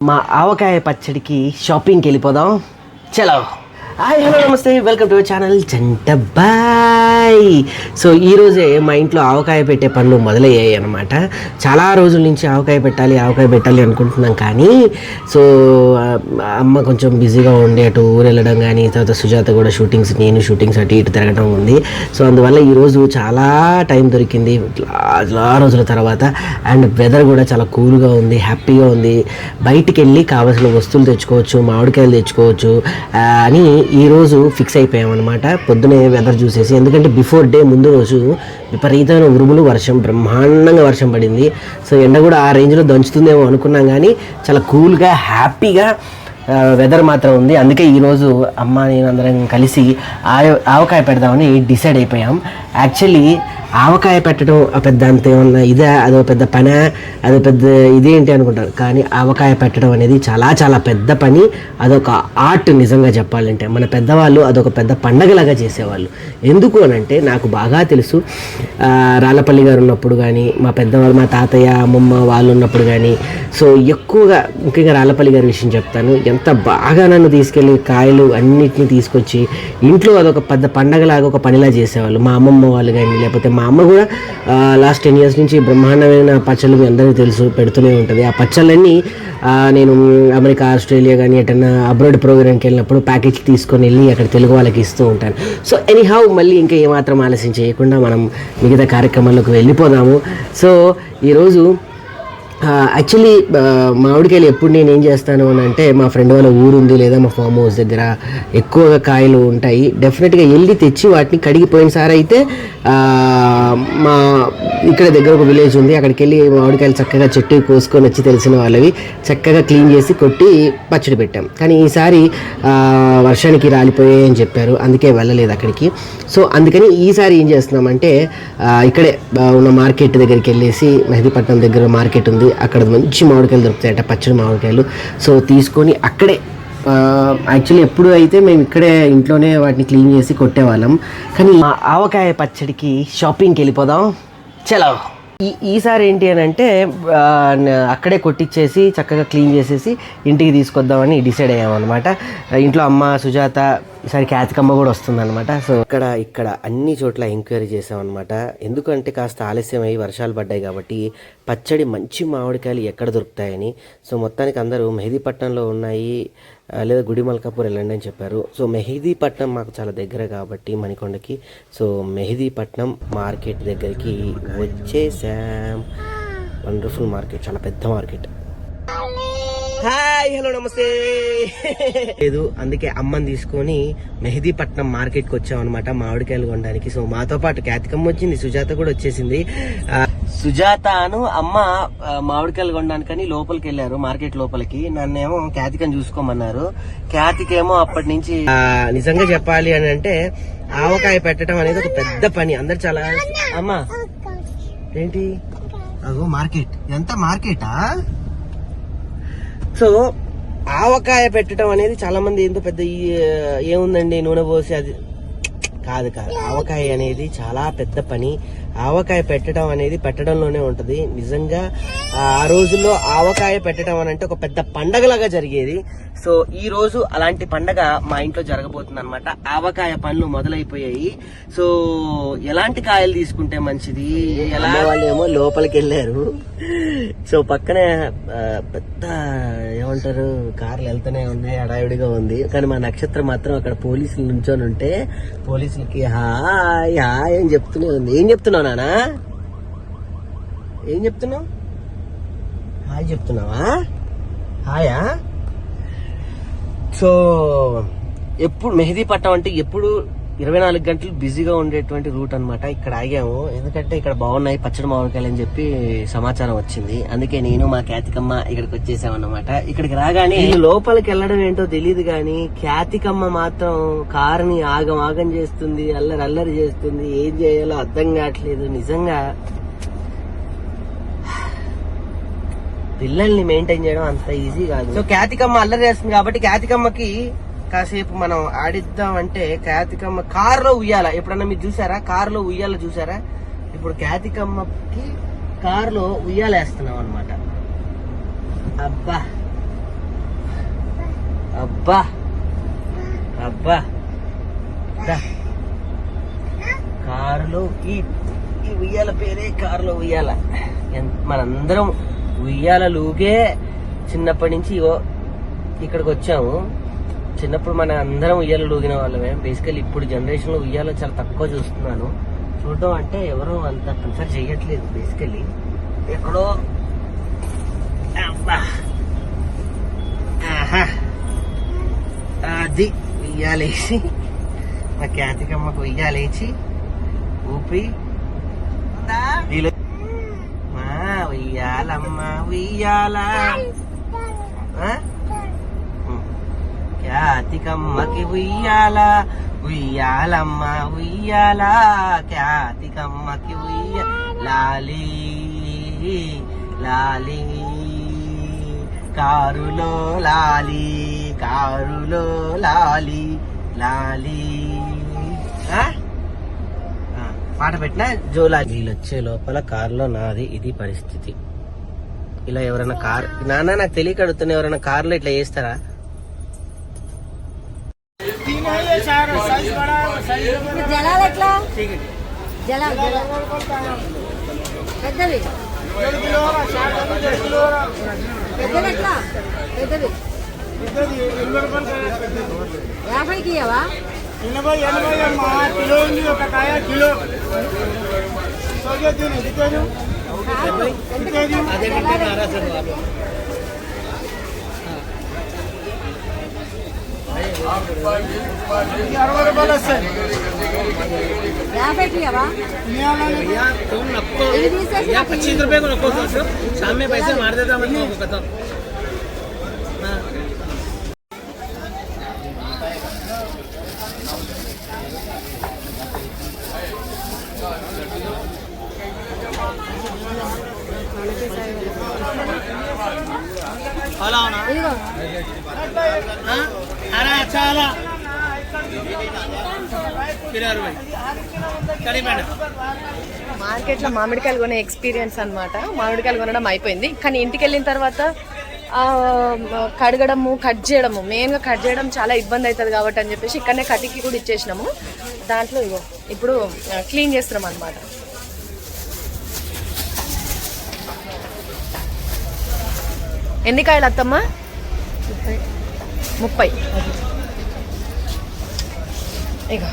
మా ఆవకాయ పచ్చడికి షాపింగ్కి వెళ్ళిపోదాం. చలో. హాయ్, హలో, నమస్తే, welcome to our channel Chantabai. So ఈరోజే మా ఇంట్లో ఆవకాయ పెట్టే పనులు మొదలయ్యాయి అనమాట. చాలా రోజుల నుంచి ఆవకాయ పెట్టాలి అనుకుంటున్నాం, కానీ సో అమ్మ కొంచెం బిజీగా ఉండి అటు ఊరు వెళ్ళడం కానీ, తర్వాత సుజాత కూడా నేను షూటింగ్స్ అటు ఇటు తిరగడం ఉంది. సో అందువల్ల ఈరోజు చాలా టైం దొరికింది చాలా రోజుల తర్వాత. అండ్ వెదర్ కూడా చాలా కూల్గా ఉంది, హ్యాపీగా ఉంది. బయటికి వెళ్ళి కావాల్సిన వస్తువులు తెచ్చుకోవచ్చు, మామిడికాయలు తెచ్చుకోవచ్చు అని ఈరోజు ఫిక్స్ అయిపోయామన్నమాట. పొద్దునే వెదర్ చూసేసి, ఎందుకంటే బిఫోర్ డే ముందు రోజు విపరీతమైన ఉరుములు, బ్రహ్మాండంగా వర్షం పడింది. సో ఎండ కూడా ఆ రేంజ్లో దంచుతుందేమో అనుకున్నాం, కానీ చాలా కూల్గా హ్యాపీగా వెదర్ మాత్రం ఉంది. అందుకే ఈరోజు అమ్మ నేను అందరం కలిసి ఆవకాయ పెడదామని డిసైడ్ అయిపోయాం. యాక్చువల్లీ ఆవకాయ పెట్టడం పెద్ద అంత ఏమన్నా అదో పెద్ద పని, అదో పెద్ద ఇదేంటి అనుకుంటారు, కానీ ఆవకాయ పెట్టడం అనేది చాలా చాలా పెద్ద పని. అదొక ఆర్ట్. నిజంగా చెప్పాలంటే మన పెద్దవాళ్ళు అదొక పెద్ద పండగలాగా చేసేవాళ్ళు. ఎందుకు అనంటే నాకు బాగా తెలుసు, రాళ్ళపల్లి గారు ఉన్నప్పుడు కానీ, మా పెద్దవాళ్ళు, మా తాతయ్య అమ్మమ్మ వాళ్ళు ఉన్నప్పుడు కానీ, సో ఎక్కువగా ముఖ్యంగా రాళ్ళపల్లి గారి విషయం చెప్తాను. ఎంత బాగా నన్ను తీసుకెళ్ళి కాయలు అన్నిటిని తీసుకొచ్చి ఇంట్లో అదొక పెద్ద పండగలాగా ఒక పనిలా చేసేవాళ్ళు. మా అమ్మమ్మ వాళ్ళు కానీ, లేకపోతే మా అమ్మ కూడా లాస్ట్ 10 years నుంచి బ్రహ్మాండమైన పచ్చళ్ళు మీ అందరికీ తెలుసు పెడుతూనే ఉంటుంది. ఆ పచ్చళ్ళన్నీ నేను అమెరికా, ఆస్ట్రేలియా కానీ ఎటన్నా అబ్రాడ్ ప్రోగ్రామ్కి వెళ్ళినప్పుడు ప్యాకెట్లు తీసుకొని వెళ్ళి అక్కడ తెలుగు వాళ్ళకి ఇస్తూ ఉంటాను. సో ఎనీహౌ మళ్ళీ ఇంకా ఏమాత్రం ఆలస్యం చేయకుండా మనం మిగతా కార్యక్రమాల్లోకి వెళ్ళిపోదాము. సో ఈరోజు యాక్చువల్లీ మామిడికాయలు ఎప్పుడు నేను ఏం చేస్తాను అని అంటే, మా ఫ్రెండ్ వాళ్ళ ఊరు ఉంది లేదా మా ఫామ్ హౌస్ దగ్గర ఎక్కువగా కాయలు ఉంటాయి. డెఫినెట్గా వెళ్ళి తెచ్చి వాటిని కడిగిపోయిన సార్ అయితే మా ఇక్కడ దగ్గర ఒక విలేజ్ ఉంది, అక్కడికి వెళ్ళి మామిడికాయలు చక్కగా చెట్టు కోసుకొని వచ్చి తెలిసిన వాళ్ళవి చక్కగా క్లీన్ చేసి కొట్టి పచ్చడి పెట్టాం. కానీ ఈసారి వర్షానికి రాలిపోయాయి అని చెప్పారు, అందుకే వెళ్ళలేదు అక్కడికి. సో అందుకని ఈసారి ఏం చేస్తున్నామంటే, ఇక్కడే ఉన్న మార్కెట్ దగ్గరికి వెళ్ళేసి, మెహదీపట్నం దగ్గర మార్కెట్ ఉంది, అక్కడ మంచి మామిడికాయలు దొరుకుతాయట, పచ్చడి మామిడికాయలు. సో తీసుకొని అక్కడే యాక్చువల్లీ ఎప్పుడు అయితే మేము ఇక్కడే ఇంట్లోనే వాటిని క్లీన్ చేసి కొట్టేవాళ్ళం. కానీ ఆవకాయ పచ్చడికి షాపింగ్కి వెళ్ళిపోదాం. చలో. ఈసారి ఏంటి అని అంటే, అక్కడే కొట్టించేసి చక్కగా క్లీన్ చేసేసి ఇంటికి తీసుకొద్దామని డిసైడ్ అయ్యామన్నమాట. ఇంట్లో అమ్మ, సుజాత, ఈసారి క్యాతికమ్మ కూడా వస్తుందన్నమాట. సో ఇక్కడ అన్ని చోట్ల ఎంక్వైరీ చేసామన్నమాట. ఎందుకంటే కాస్త ఆలస్యం అయ్యి వర్షాలు పడ్డాయి కాబట్టి పచ్చడి మంచి మామిడికాయలు ఎక్కడ దొరుకుతాయని. సో మొత్తానికి అందరూ మెహదీపట్నంలో ఉన్నాయి లేదా గుడిమల్కాపూర్ వెళ్ళండి అని చెప్పారు. సో మెహదీపట్నం మాకు చాలా దగ్గర కాబట్టి మణికొండకి, సో మెహదీపట్నం మార్కెట్ దగ్గరికి వచ్చేసాం. వండర్ఫుల్ మార్కెట్, చాలా పెద్ద మార్కెట్. హాయ్, హలో, నమస్తే. లేదు, అందుకే అమ్మని తీసుకొని మెహదీపట్నం మార్కెట్కి వచ్చాం అనమాట మామిడికాయలు కొనడానికి. సో మాతో పాటు క్యాతికమ్మ వచ్చింది, సుజాత కూడా వచ్చేసింది. సుజాతను అమ్మ మామిడికాయలు కొనడానికని లోపలికి వెళ్ళారు, మార్కెట్ లోపలికి. నన్నేమో క్యాతికని చూసుకోమన్నారు. క్యాతికేమో అప్పటి నుంచి నిజంగా చెప్పాలి అని అంటే ఆవకాయ పెట్టడం అనేది ఒక పెద్ద పని. అందరు చాలా అమ్మా ఏంటి అగో మార్కెట్, ఎంత మార్కెటా. సో ఆవకాయ పెట్టడం అనేది చాలా మంది ఎంతో పెద్ద ఏముందండి నూనె పోసి అది కాదు. ఆవకాయ అనేది చాలా పెద్ద పని. ఆవకాయ పెట్టడం అనేది పెట్టడంలోనే ఉంటది. నిజంగా ఆ రోజుల్లో ఆవకాయ పెట్టడం అని అంటే ఒక పెద్ద పండగలాగా జరిగేది. సో ఈ రోజు అలాంటి పండగ మా ఇంట్లో జరగబోతుంది అనమాట. ఆవకాయ పనులు మొదలైపోయాయి. సో ఎలాంటి కాయలు తీసుకుంటే మంచిది, ఎలా వాళ్ళు ఏమో లోపలికి వెళ్ళారు. సో పక్కనే పెద్ద ఏమంటారు కార్లు వెళ్తూనే ఉన్నాయి, హడావిడిగా ఉంది. కానీ మా నక్షత్రం మాత్రం అక్కడ పోలీసులు నుంచొని ఉంటే పోలీసులకి హాయ్ హాయ్ అని చెప్తూనే ఉంది. ఏం చెప్తున్నావు నానా, ఏం చెప్తున్నావు? హాయ్ చెప్తున్నావా? హాయా. సో ఎప్పుడు మెహదీపట్నం అంటే ఎప్పుడు 24 గంటలు బిజీగా ఉండేటువంటి రూట్ అనమాట. ఇక్కడ ఆగాము ఎందుకంటే ఇక్కడ బాగున్నాయి పచ్చడి మామిడికాయలు అని చెప్పి సమాచారం వచ్చింది. అందుకే నేను మా క్యాతికమ్మ ఇక్కడికి వచ్చేసామన్నమాట. ఇక్కడికి రాగానే లోపలికి వెళ్ళడం ఏంటో తెలియదు, కానీ క్యాతికమ్మ మాత్రం కారుని ఆగం చేస్తుంది, అల్లరి చేస్తుంది. ఏం చేయాలో అర్థం కావట్లేదు. నిజంగా పిల్లల్ని మెయింటైన్ చేయడం అంత ఈజీ కాదు. సో క్యాతికమ్మ అల్లరి చేస్తుంది కాబట్టి క్యాతికమ్మకి కాసేపు మనం ఆడిద్దాం అంటే, క్యాతికమ్మ కారులో ఉయ్యాల ఎప్పుడన్నా మీరు చూసారా? కారులో ఉయ్యాల చూసారా? ఇప్పుడు క్యాతికమ్మకి కారులో ఉయ్యాలేస్తున్నాం అనమాట. అబ్బా అబ్బా అబ్బా కారులో ఈ ఉయ్యాల పేరే కారులో ఉయ్యాల. మనందరం ఉయ్యాల లూగే చిన్నప్పటి నుంచి ఇక్కడికి వచ్చాము. చిన్నప్పుడు మన అందరం ఉయ్యాల లూగిన వాళ్ళమే. బేసికలీ ఇప్పుడు జనరేషన్ లో ఉయ్యాల చాలా తక్కువ చూస్తున్నాను. చూడడం అంటే ఎవరు అంత ప్రిఫర్ చేయట్లేదు. బేసికలీ ఎక్కడో అది ఉయ్యాలేసి మా ఖ్యాతికమ్మకు ఉయ్యాలేసి ఊపి మా ఉయ్యాలమ్మ ఉయ్యాల ఖ్యాతికమ్మకి ఉయ్యాల ఉయ్యాలమ్మ ఉయ్యాల ఖ్యాతికమ్మకి లాలి లాలి కారులో లాలి కారులో లాలి లాలి పాట పెట్టినా జోలా. వీళ్ళు వచ్చే లోపల కారులో నాది ఇది పరిస్థితి. ఇలా ఎవరైనా కార్ నాన్న నాకు తెలియక అడుగుతున్నా, ఎవరైనా కార్లో ఇట్లా చేస్తారా? జలాలు ఎట్లా పెద్దవి పెద్దవి ఎట్లా పెద్దవి 50కి ఇవ్వవా? 80 అమ్మా కిలో ఉంది. ఒక కాయ కిలో ₹60 వస్తాయి. 50కి ఇవ్వవా? 25 रुपये को रखो सर, शाम में पैसे मार देता मैं पता. చాలా మార్కెట్లో మామిడికాయలు కొనే ఎక్స్పీరియన్స్ అన్నమాట. మామిడికాయలు కొనడం అయిపోయింది, కానీ ఇంటికి వెళ్ళిన తర్వాత కడగడము కట్ చేయడము, మెయిన్గా కట్ చేయడం చాలా ఇబ్బంది అవుతుంది కాబట్టి అని చెప్పేసి ఇక్కడనే కటికి కూడా ఇచ్చేసినాము. దాంట్లో ఇప్పుడు క్లీన్ చేస్తున్నాం అన్నమాట. ఎన్ని కాయలు అత్తమ్మ? 30. ఇక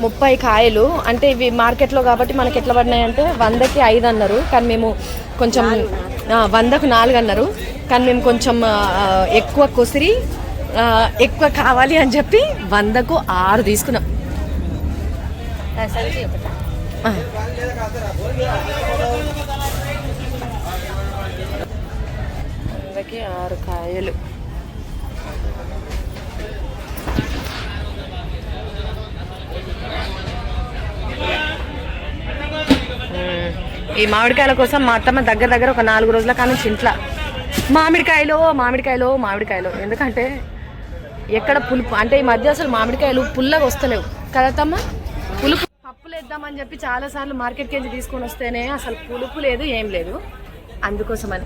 30 కాయలు అంటే ఇవి మార్కెట్లో కాబట్టి మనకి ఎట్లా పడినాయంటే 100కి 5 అన్నారు, కానీ మేము కొంచెం 100కు 4 అన్నారు, కానీ మేము కొంచెం ఎక్కువ కొసిరి ఎక్కువ కావాలి అని చెప్పి 100కు 6 తీసుకున్నాం. 100కి 6 కాయలు. ఈ మామిడికాయల కోసం మా అత్తమ్మ దగ్గర ఒక 4 రోజుల కానీ ఇంట్లో మామిడికాయలు మామిడికాయలు మామిడికాయలు. ఎందుకంటే ఎక్కడ పులుపు అంటే ఈ మధ్య అసలు మామిడికాయలు పుల్లగా వస్తలేవు కదత్తమ్మ. పులుపు పప్పులు వేద్దామని చెప్పి చాలాసార్లు మార్కెట్కి వెళ్ళి తీసుకొని వస్తేనే అసలు పులుపు లేదు, ఏం లేదు. అందుకోసమని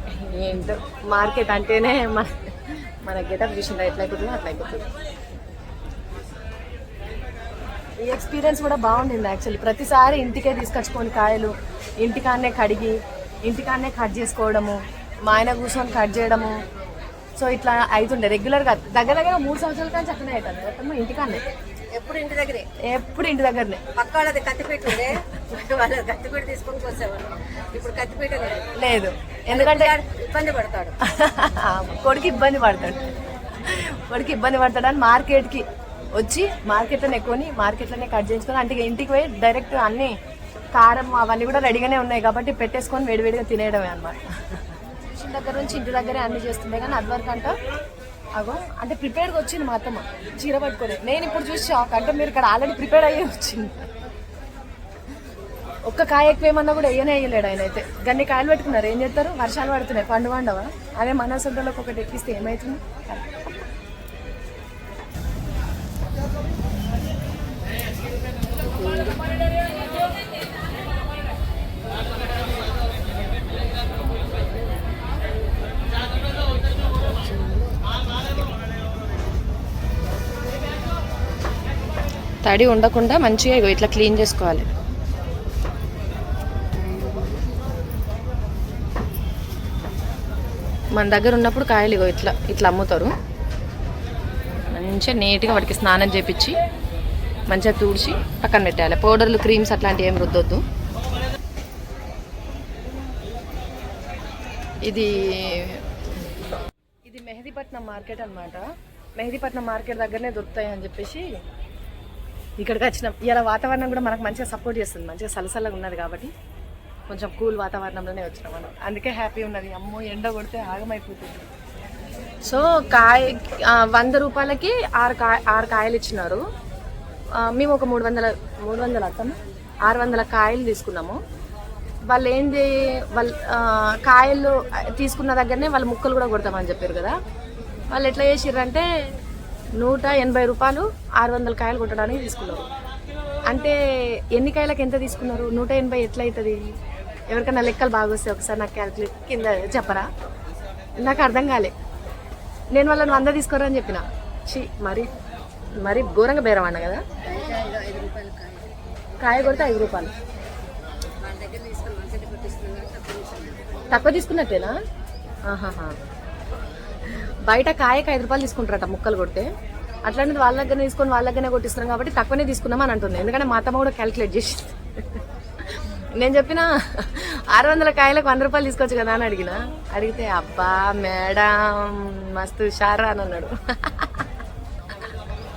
ఏంటో మార్కెట్ అంటేనే మన గెటప్ చూసిందా ఎట్లయిపోతుందో అట్లయిపోతుంది. ఈ ఎక్స్పీరియన్స్ కూడా బాగుండింది యాక్చువల్లీ. ప్రతిసారి ఇంటికే తీసుకొచ్చుకొని కాయలు ఇంటికాన్నే కడిగి ఇంటికాన్నే కట్ చేసుకోవడము, మా ఆయన కూర్చొని కట్ చేయడము. సో ఇట్లా అవుతుండే రెగ్యులర్గా. దగ్గర 3 సంవత్సరాల కానీ చక్కనే అవుతుంది మొత్తం ఇంటికాన్నే. ఎప్పుడు ఇంటి దగ్గరే, ఎప్పుడు ఇంటి దగ్గరనే. పక్క వాళ్ళది కత్తిపీట ఉండే, వాళ్ళ కత్తిపీట తీసుకొని వచ్చేవాళ్ళు. ఇప్పుడు కత్తిపీట లేదు, ఎందుకంటే ఇబ్బంది పడతాడు. కొడుకు ఇబ్బంది పడతాడని మార్కెట్కి వచ్చి మార్కెట్లోనే కొని మార్కెట్లోనే కట్ చేయించుకొని, అంటే ఇంటికి పోయి డైరెక్ట్ అన్ని కారం అవన్నీ కూడా రెడీగానే ఉన్నాయి కాబట్టి పెట్టేసుకొని వేడివేడిగా తినేయడమే అనమాట. దగ్గర నుంచి ఇంటి దగ్గరే అన్ని చేస్తుండే, కానీ అదివరకు అగో అంటే ప్రిపేర్గా వచ్చింది మా అత్తమ్మ చీర పట్టుకొని. నేను ఇప్పుడు చూసి షాక్, అంటే మీరు ఇక్కడ ఆల్రెడీ ప్రిపేర్ అయ్యే వచ్చింది. ఒక్క కాయ ఎక్కువేమన్నా కూడా వేయలేడు ఆయన అయితే. గన్ని కాయలు పెట్టుకున్నారు, ఏం చేస్తారు? వర్షాలు పడుతున్నాయి, పండు వండవా? అదే మన సొంతలోకి ఒకటి ఎక్కిస్తే ఏమవుతుంది? తడి ఉండకుండా మంచిగా ఇగో ఇట్లా క్లీన్ చేసుకోవాలి. మన దగ్గర ఉన్నప్పుడు కాయలు ఇగో ఇట్లా ఇట్లా అమ్ముతారు. మంచిగా నీట్గా వాటికి స్నానం చేపించి మంచిగా తుడిచి పక్కన పెట్టాలి. పౌడర్లు క్రీమ్స్ అట్లాంటివి ఏం రుద్దొద్దు. ఇది మెహదీపట్నం మార్కెట్ అన్నమాట. మెహదీపట్నం మార్కెట్ దగ్గరనే దొరుకుతాయి అని చెప్పేసి ఇక్కడికి వచ్చినాం. ఇలా వాతావరణం కూడా మనకు మంచిగా సపోర్ట్ చేస్తుంది. మంచిగా సలసలగా ఉన్నది కాబట్టి కొంచెం కూల్ వాతావరణంలోనే వచ్చినాం మనం. అందుకే హ్యాపీ ఉన్నది. అమ్మో ఎండ కొడితే ఆగమైపోతుంది. సో 100 రూపాయలకి 6 కాయలు ఇచ్చినారు. మేము ఒక 300 అర్థం 600 కాయలు తీసుకున్నాము. వాళ్ళు ఏంది వాళ్ళు కాయలు తీసుకున్న దగ్గరనే వాళ్ళు ముక్కలు కూడా కొడతామని చెప్పారు కదా. వాళ్ళు ఎట్లా చేసిర్రంటే 180 రూపాయలు 600 కాయలు కొట్టడానికి తీసుకున్నారు. అంటే ఎన్ని కాయలకు ఎంత తీసుకున్నారు? 180 ఎట్లా అవుతుంది? ఎవరికైనా లెక్కలు బాగా వస్తాయి ఒకసారి నాకు క్యాల్కులేట్ కింద చెప్పరా? నాకు అర్థం కాలే. నేను వాళ్ళని 100 తీసుకోరని చెప్పిన. మరి ఘోరంగా బేరం అన్న కదా. కాయ కొడితే 5 రూపాయలు తక్కువ తీసుకున్నట్టేనా? ఆహాహా. బయట కాయకు 5 రూపాయలు తీసుకుంటారట ముక్కలు కొడితే. అట్లాంటిది వాళ్ళ దగ్గర తీసుకొని వాళ్ళ దగ్గరనే కొట్టిస్తున్నాం కాబట్టి తక్కువనే తీసుకున్నాం అని అంటుంది. ఎందుకంటే మా అత్తమ్మ కూడా క్యాల్కులేట్ చేసి నేను చెప్పిన 600 కాయలకు 100 రూపాయలు తీసుకోవచ్చు కదా అని అడిగితే అబ్బా మేడం మస్తు హుషారా అని అన్నాడు.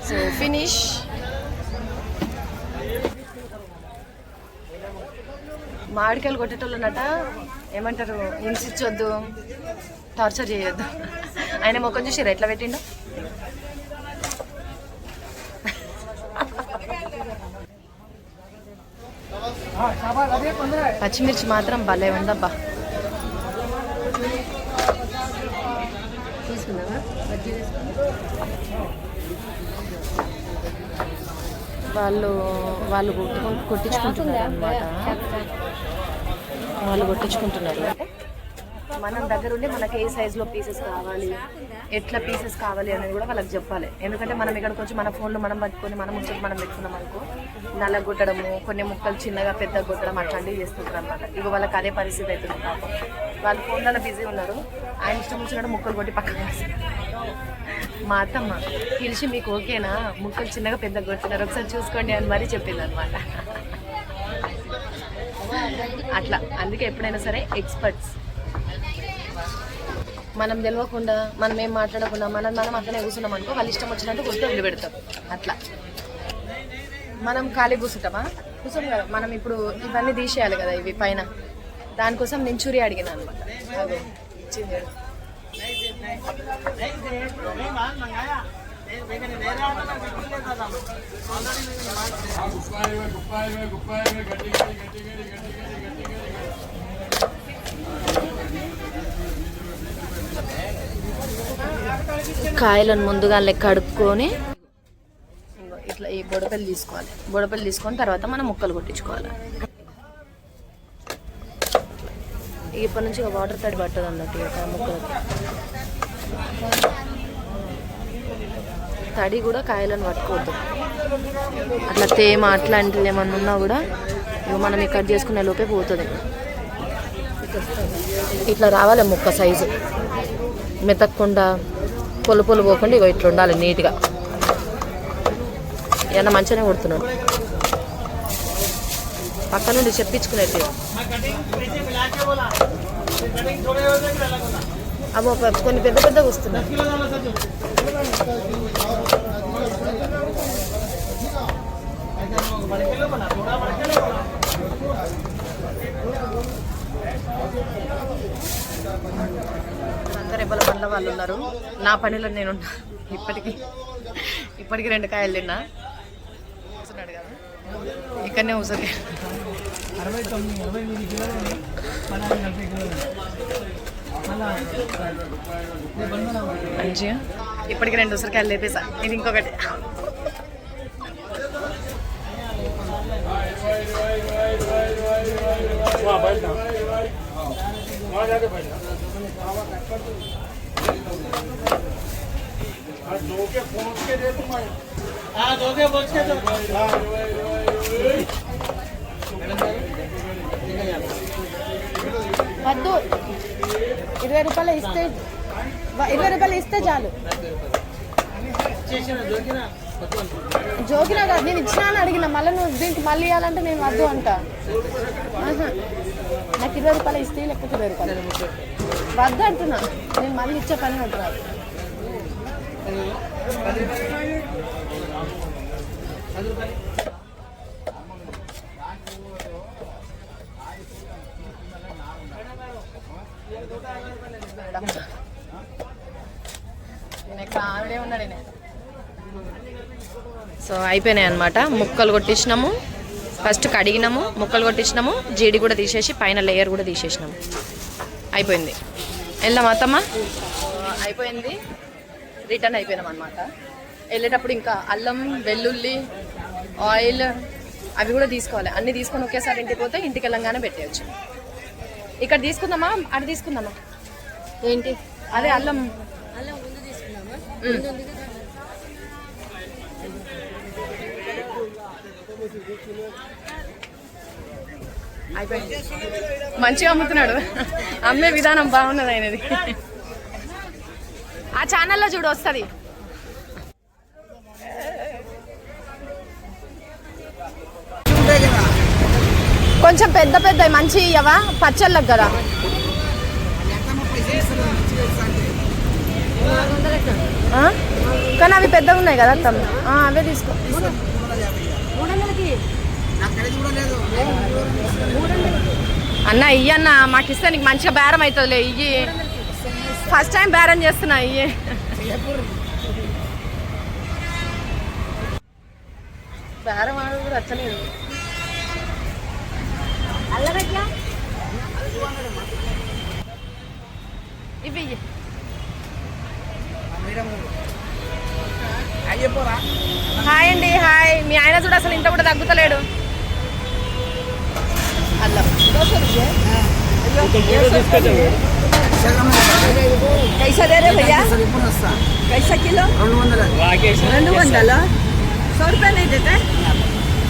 So finish. మామిడికాయలు కొట్టేటోళ్ళనట ఏమంటారు, హింసించొద్దు, టార్చర్ చేయొద్దు. ఆయన మొక్కం చూసారు ఎట్లా పెట్టిండో. పచ్చిమిర్చి మాత్రం భలే ఉందబ్బా. వాళ్ళు కొట్టించుకుంటున్నారు అన్నమాట. వాళ్ళు కొట్టించుకుంటున్నారు. మనం దగ్గరుండి మనకి ఏ సైజులో పీసెస్ కావాలి, ఎట్లా పీసెస్ కావాలి అనేది కూడా వాళ్ళకి చెప్పాలి. ఎందుకంటే మనం ఇక్కడికి వచ్చి మన ఫోన్లో మనం పట్టుకొని మనం ముచ్చట మనం పెట్టుకున్నాం అనుకో, నల్లగొట్టడము, కొన్ని ముక్కలు చిన్నగా పెద్దగా కొట్టడం అట్లాంటివి చేస్తుంటారు అనమాట. ఇక వాళ్ళకి అదే పరిస్థితి అవుతుంది పాపం. వాళ్ళు ఫోన్లలో బిజీ ఉన్నారు. ఆయన ఇష్టం వచ్చినట్టు ముక్కలు కొట్టి పక్కన వేస్తారు. మా అత్తమ్మ పిలిచి మీకు ఓకేనా, ముక్కలు చిన్నగా పెద్దగా కొడుతున్నారు ఒకసారి చూసుకోండి అని మరీ చెప్పింది అనమాట. అట్లా అందుకే ఎప్పుడైనా సరే ఎక్స్పర్ట్స్. మనం తెలియకుండా మనం ఏం మాట్లాడకుండా మనం అట్లనే కూర్చున్నాం అనుకో, వాళ్ళు ఇష్టం వచ్చినట్టు కొట్టి వదిలిపెడతాం. అట్లా మనం ఖాళీ కూర్చుంటామా? కూర్చోం కదా. మనం ఇప్పుడు ఇవన్నీ తీసేయాలి కదా ఇవి పైన. దానికోసం నేను చూరి అడిగిన అనమాట. అదే ఇచ్చింది. కాయలను ముందుగా కడుక్కొని ఇట్లా ఈ బొడపల్లి తీసుకోవాలి. బొడపల్లి తీసుకొని తర్వాత మనం ముక్కలు కొట్టించుకోవాలి. ఇప్పటి నుంచి వాటర్ తడి పట్టదు అన్నట్టు ముక్కలకి. తడి కూడా కాయలను పట్టుకోవద్దు. అట్లా తేమ అట్లాంటివి ఏమన్నా ఉన్నా కూడా ఇవి మనం కట్ చేసుకునే లోపే పోతుంది. ఇట్లా రావాలి ముక్క సైజు, మెతక్కుండా పొలు పోకుండా ఇగో ఇట్లా ఉండాలి నీట్గా. ఏమన్నా మంచిగానే కొడుతున్నాడు. పక్క నుండి చెప్పించుకునేది. అమ్మో కొన్ని పెద్ద పెద్దగా వస్తున్నాయి. అందరు ఇవ్వాల పనుల వాళ్ళు ఉన్నారు. నా పనిలో నేను ఇప్పటికి 2 కాయలు తిన్నా. కూర్చున్నాడు కదా ఇక్కడనే కూర్చొని మంచిగా ఇప్పటికి 2 ఉసిరికాయలు లేపేసా. ఇది ఇంకొకటి. हाँ दो के बोझ के दो వద్దు 20 రూపాయలు ఇస్తే 20 రూపాయలు ఇస్తే చాలు. చేసిన దొరికినా జోకినా కాదు, నేను ఇచ్చినా అని అడిగిన, మళ్ళీ నువ్వు దీనికి మళ్ళీ ఇవ్వాలంటే నేను వద్దు అంట. ఆహా. నాకు 20 రూపాయలు ఇస్తే లేకపోతే 20 రూపాయలు వద్దు అంటున్నా, నేను మళ్ళీ ఇచ్చే పని అంటున్నా. ఆవిడే ఉన్నాడు. సో అయిపోయినాయి అనమాట. ముక్కలు కొట్టించినాము, ఫస్ట్ కడిగినాము, ముక్కలు కొట్టించినాము, జీడి కూడా తీసేసి పైన లేయర్ కూడా తీసేసినాము. అయిపోయింది. వెళ్దాం అత్తమ్మ. అయిపోయింది, రిటర్న్ అయిపోయినాం అనమాట. వెళ్ళేటప్పుడు ఇంకా అల్లం, వెల్లుల్లి, ఆయిల్ అవి కూడా తీసుకోవాలి. అన్నీ తీసుకొని ఒకేసారి ఇంటికి పోతే ఇంటికి వెళ్ళంగానే పెట్టేయచ్చు. ఇక్కడ తీసుకుందామా అటు తీసుకుందామా? ఏంటి అదే అల్లం ముందు తీసుకున్నామా? అయిపోయింది. మంచిగా అమ్ముతున్నాడు, అమ్మే విధానం బాగున్నది ఆయనది. ఆ ఛానల్లో చూడు వస్తుంది. కొంచెం పెద్ద పెద్ద మంచి ఇవ్వవా పచ్చళ్ళకి కదా? కానీ అవి పెద్దగా ఉన్నాయి కదా అత్తమ్మ, అవే తీసుకో. అన్న ఇయ్యన్న, మాకు ఇస్తే నీకు మంచిగా బేరం అవుతుందిలే. ఇయ్యి, ఫస్ట్ టైం బేరం చేస్తున్నా. ఇయ్యి బేరం ఆడు కూడా వచ్చలేదు. ఇవి ఇయ్యి. హాయ్ అండి, హాయ్. మీ ఆయన చూడు అసలు ఇంత కూడా తగ్గుతలేడు. అల్లం कैसा दे रहे भैया? कैसा किलो? 200. 100 रुपये नहीं देते?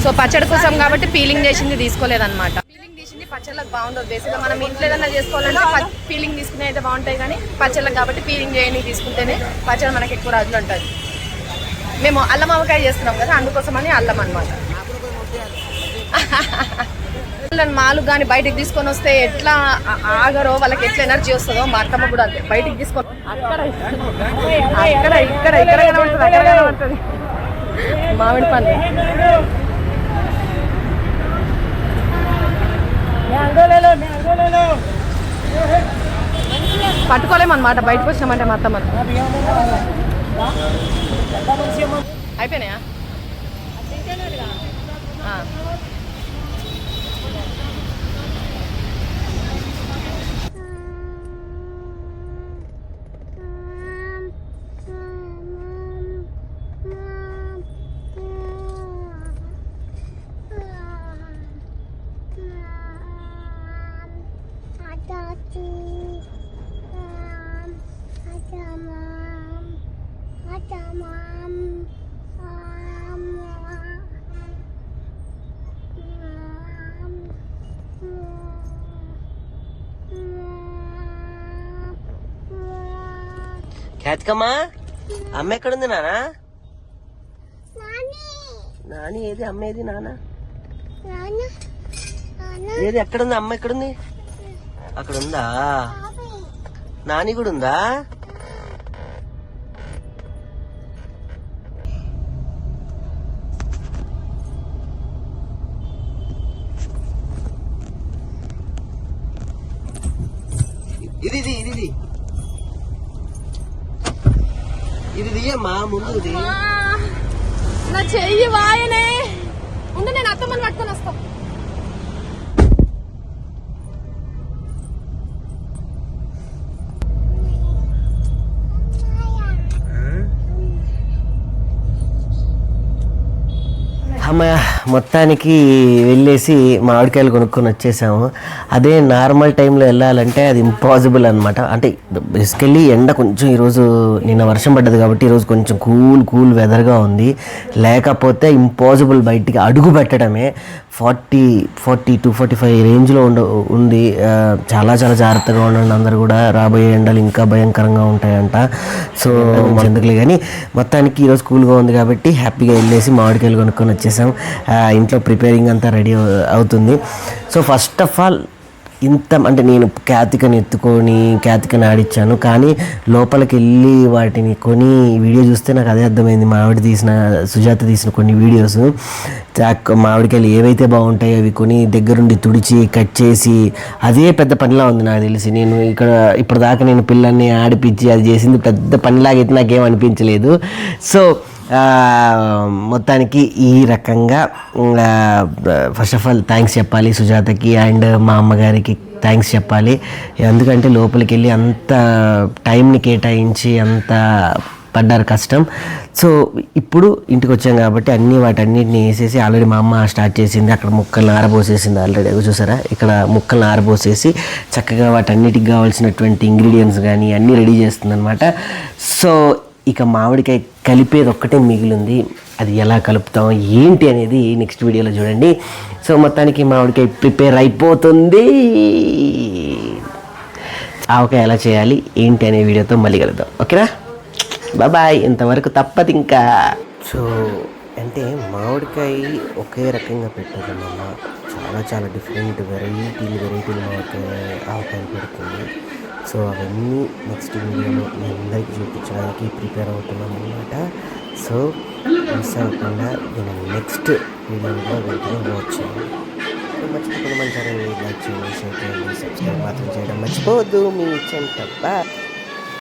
సో పచ్చడి కోసం కాబట్టి పీలింగ్ చేసింది తీసుకోలేదన్నమాట. పీలింగ్ తీసింది పచ్చళ్ళకి బాగుండదు. బేసిక్గా మనం ఇంట్లో ఏదైనా చేసుకోవాలంటే పీలింగ్ తీసుకునే అయితే బాగుంటాయి, కానీ పచ్చళ్ళకి కాబట్టి పీలింగ్ చేయని తీసుకుంటేనే పచ్చడి మనకి ఎక్కువ రోజులు ఉంటుంది. మేము అల్లం ఆవకాయ చేస్తున్నాం కదా, అందుకోసమని అల్లం అనమాట. మాలు కానీ బయటికి తీసుకొని వస్తే ఎట్లా ఆగరో, వాళ్ళకి ఎట్లా ఎనర్జీ వస్తుందో, మా అత్తమ్మ కూడా అంతే. బయటికి తీసుకొని అక్కడ ఇక్కడ ఇక్కడ ఇక్కడ కనబడుతుంది, అక్కడ కనబడుతుంది మామిడి పండు. పట్టుకోలేమన్నమాట బయటకు వచ్చినామంటే మా అత్తమ్మ. అయిపోయినాయా? ఖ్యాతికమ్మా, అమ్మ ఎక్కడుంది నానా? నాని ఏది? అమ్మ ఏది? నాన్న ఏది? ఎక్కడుంది అమ్మ? ఎక్కడుంది? అక్కడ ఉందా? నాని కూడా ఉందా? ఇది ఇది ఇది ఇది ఇది తీయమ్మా ముందుది. నా చెయ్యి వాయనే ఉండి, నేను అత్తమ్మని పట్టుకొని వస్తా. అమ్మాయ మొత్తానికి వెళ్ళేసి మామిడికాయలు కొనుక్కొని వచ్చేసాము. అదే నార్మల్ టైంలో వెళ్ళాలంటే అది ఇంపాసిబుల్ అనమాట. అంటే బేసికల్లీ ఎండ కొంచెం ఈరోజు నిన్న వర్షం పడ్డది కాబట్టి ఈరోజు కొంచెం కూల్ వెదర్గా ఉంది. లేకపోతే ఇంపాసిబుల్ బయటికి అడుగు పెట్టడమే. 40-45 రేంజ్లో ఉంది. చాలా జాగ్రత్తగా ఉండండి అందరు కూడా. రాబోయే ఎండలు ఇంకా భయంకరంగా ఉంటాయంట. సో ఎందుకులే కానీ మొత్తానికి ఈరోజు కూల్గా ఉంది కాబట్టి హ్యాపీగా వెళ్ళేసి మామిడికాయలు కొనుక్కొని వచ్చేసాం. ఇంట్లో ప్రిపేరింగ్ అంతా రెడీ అవుతుంది. సో ఫస్ట్ ఆఫ్ ఆల్ అంటే నేను క్యాతికని ఎత్తుకొని క్యాతికని ఆడిచ్చాను. కానీ లోపలికి వెళ్ళి వాటిని కొని వీడియో చూస్తే నాకు అదే అర్థమైంది. సుజాత తీసిన కొన్ని వీడియోస్ మామిడికాయలు ఏవైతే బాగుంటాయో అవి కొని దగ్గరుండి తుడిచి కట్ చేసి అదే పెద్ద పనిలా ఉంది నాకు తెలిసి. నేను ఇప్పటిదాకా నేను పిల్లల్ని ఆడిపించి అది చేసింది పెద్ద పనిలాగైతే నాకేం అనిపించలేదు. సో మొత్తానికి ఈ రకంగా ఫస్ట్ ఆఫ్ ఆల్ థ్యాంక్స్ చెప్పాలి సుజాతకి అండ్ మా అమ్మగారికి థ్యాంక్స్ చెప్పాలి. ఎందుకంటే లోపలికి వెళ్ళి అంత టైంని కేటాయించి అంత పడ్డారు కష్టం. సో ఇప్పుడు ఇంటికి వచ్చాం కాబట్టి వాటన్నిటిని వేసేసి ఆల్రెడీ మా అమ్మ స్టార్ట్ చేసింది. అక్కడ ముక్కల్ని ఆరబోసేసింది ఆల్రెడీ. చూసారా, ఇక్కడ ముక్కల్ని ఆరబోసేసి చక్కగా వాటన్నిటికి కావాల్సినటువంటి ఇంగ్రీడియంట్స్ కానీ అన్నీ రెడీ చేస్తుంది అనమాట. సో ఇక మామిడికాయ కలిపేది ఒక్కటే మిగిలింది. అది ఎలా కలుపుతాం ఏంటి అనేది నెక్స్ట్ వీడియోలో చూడండి. సో మొత్తానికి మామిడికాయ ప్రిపేర్ అయిపోతుంది. ఆవకాయ ఎలా చేయాలి ఏంటి అనే వీడియోతో మళ్ళీ కలుద్దాం. ఓకేనా, బాయ్. ఇంతవరకు తప్పదు ఇంకా. సో అంటే మామిడికాయ ఒకే రకంగా పెట్టదన్నమాట. చాలా డిఫరెంట్ వెరైటీలు మామిడికాయ ఆవకాయలు పెడుతుంది. సో అవన్నీ నెక్స్ట్ వీడియోలో మీ అందరికీ చూపించడానికి ప్రిపేర్ అవుతున్నాం అన్నమాట. సో మిస్ అవ్వకుండా నేను నెక్స్ట్ వీడియోలో వెంటనే వాచ్ చేయండి. మర్చిపోకుండా మన ఛానల్ని లైక్ చేయండి, షేర్ చేయండి, సబ్స్క్రైబ్ మాత్రం చేయడం మర్చిపోవద్దు. మీ చంటబ్బా.